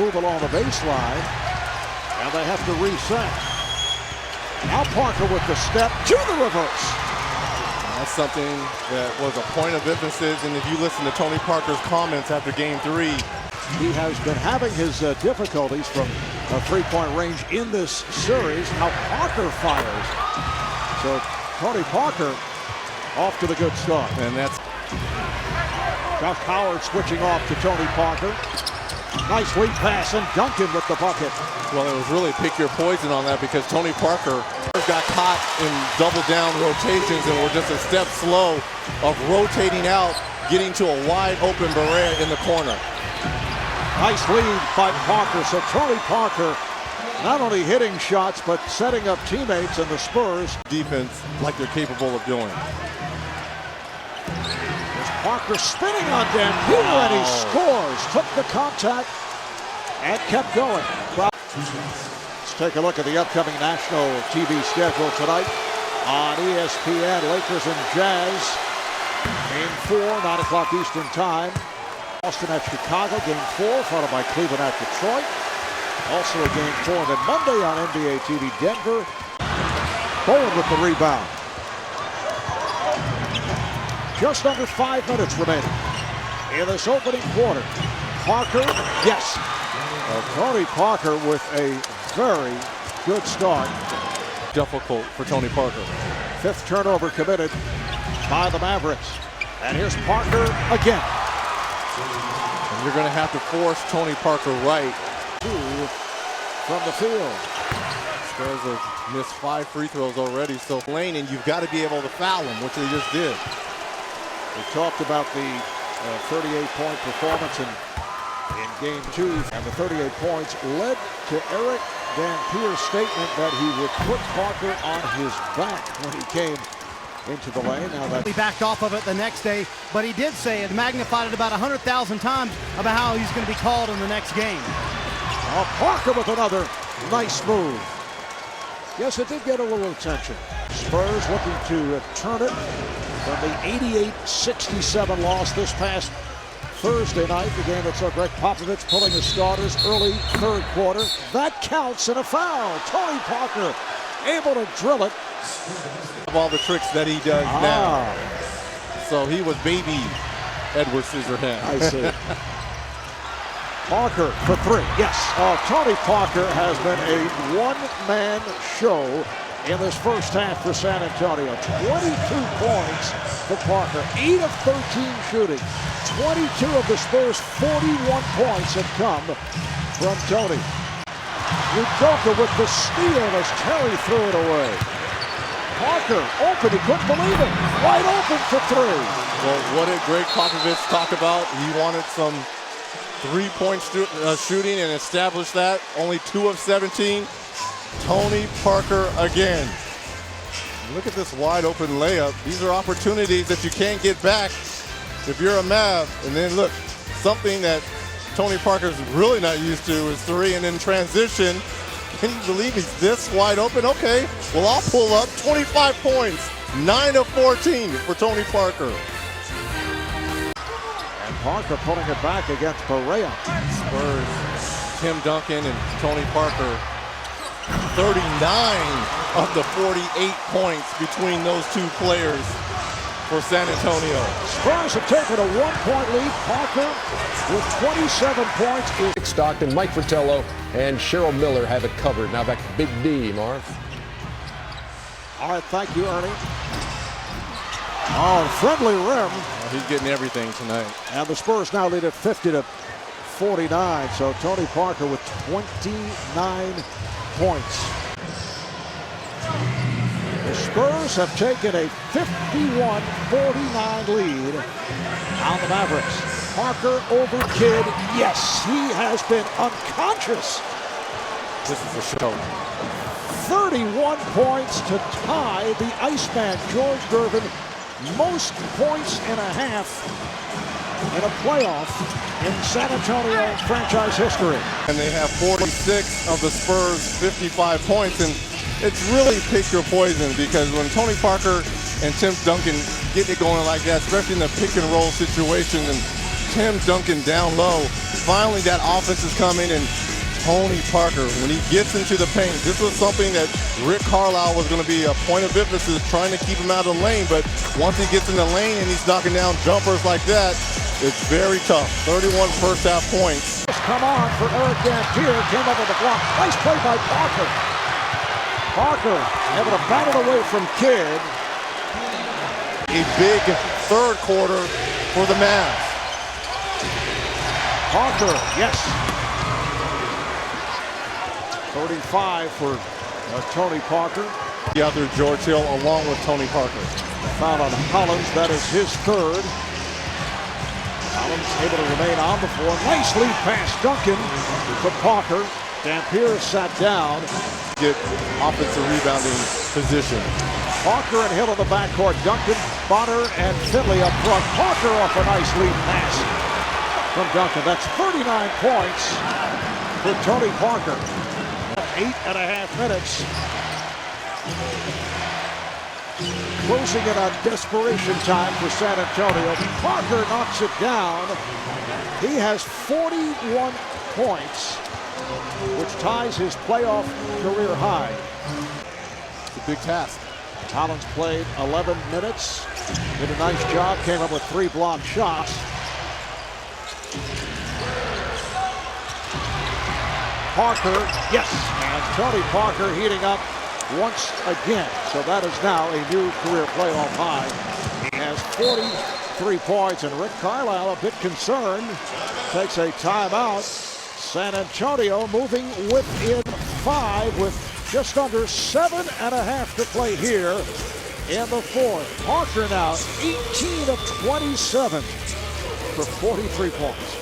move along the baseline, and they have to reset. Now Parker with the step to the reverse. That's something that was a point of emphasis, and if you listen to Tony Parker's comments after Game 3, he has been having his difficulties from three-point range in this series. Now Parker fires. So Tony Parker off to the good start. And that's Josh Howard switching off to Tony Parker. Nice lead pass, and Duncan with the bucket. Well, it was really pick your poison on that because Tony Parker got caught in double down rotations and were just a step slow of rotating out, getting to a wide open Barrera in the corner. Nice lead by Parker. So Tony Parker not only hitting shots, but setting up teammates in the Spurs. Defense like they're capable of doing. There's Parker spinning on Dampier, and he scores. Took the contact and kept going. Let's take a look at the upcoming national TV schedule tonight on ESPN. Lakers and Jazz. Game 4, 9 o'clock Eastern time. Boston at Chicago, Game 4, followed by Cleveland at Detroit. Also a Game 4. And then Monday on NBA TV, Denver. Bowen with the rebound. Just under 5 minutes remaining in this opening quarter. Parker, yes. Tony Parker with a very good start. Difficult for Tony Parker. 5th turnover committed by the Mavericks. And here's Parker again. And you're going to have to force Tony Parker right. 2 from the field. Spurs have missed 5 free throws already. So Lane, and you've got to be able to foul him, which they just did. We talked about the 38-point performance in Game 2, and the 38 points led to Eric Dampier's statement that he would put Parker on his back when he came into the lane. Now that he backed off of it the next day, but he did say it, magnified it about 100,000 times about how he's going to be called in the next game. Parker with another nice move. Yes, it did get a little attention. Spurs looking to turn it from the 88-67 loss this past Thursday night, the game that saw Greg Popovich pulling his starters early 3rd quarter. That counts in a foul. Tony Parker able to drill it. Of all the tricks that he does now. So he was baby Edward Scissorhands. I see. Parker for 3. Yes. Tony Parker has been a one-man show in this first half for San Antonio. 22 points for Parker. 8 of 13 shooting. 22 of the Spurs' 41 points have come from Tony. Udoka with the steal as Terry threw it away. Parker open, he couldn't believe it. Wide open for 3. Well, what did Greg Popovich talk about? He wanted some three-point shooting and established that. Only 2 of 17. Tony Parker again. Look at this wide open layup. These are opportunities that you can't get back if you're a Mav. And then look, something that Tony Parker's really not used to is 3 and then transition. Can you believe he's this wide open? Okay, well, I'll pull up 25 points. 9 of 14 for Tony Parker. And Parker putting it back against Barrera. Spurs, Tim Duncan and Tony Parker. 39 of the 48 points between those 2 players for San Antonio. Spurs have taken a 1-point lead. Parker with 27 points. Nick Stockton, Mike Fratello, and Cheryl Miller have it covered. Now back to Big D, Marv. All right, thank you, Ernie. Friendly rim. Well, he's getting everything tonight. And the Spurs now lead at 50-49. So Tony Parker with 29 points. The Spurs have taken a 51-49 lead on the Mavericks. Parker over Kidd. Yes, he has been unconscious. This is a show. 31 points to tie the Iceman, George Gervin. Most points in a half in a playoff in San Antonio franchise history. And they have 46 of the Spurs' 55 points. And it's really pick your poison because when Tony Parker and Tim Duncan get it going like that, especially in the pick and roll situation, and Tim Duncan down low, finally that offense is coming, and Tony Parker, when he gets into the paint, this was something that Rick Carlisle was going to be a point of emphasis, trying to keep him out of the lane. But once he gets in the lane and he's knocking down jumpers like that, it's very tough. 31 first half points. Come on for Eric Dampier, came up with a block. Nice play by Parker. Parker able to bat it away from Kidd. A big third quarter for the Mavs. Parker, yes. 35 for Tony Parker. Out there, George Hill, along with Tony Parker. Foul on Hollins, that is his third. Hollins able to remain on the floor. Nice lead pass, Duncan to Parker. Dampier sat down. Get offensive rebounding position. Parker and Hill in the backcourt. Duncan, Bonner, and Finley up front. Parker off a nice lead pass from Duncan. That's 39 points for Tony Parker. 8.5 minutes. Closing it on desperation time for San Antonio. Parker knocks it down. He has 41 points, which ties his playoff career high. It's a big task. Hollins played 11 minutes. Did a nice job. Came up with 3 blocked shots. Parker, yes, and Tony Parker heating up once again. So that is now a new career playoff high. He has 43 points, and Rick Carlisle a bit concerned. Takes a timeout. San Antonio moving within 5 with just under 7.5 to play here in the fourth. Parker now 18 of 27 for 43 points.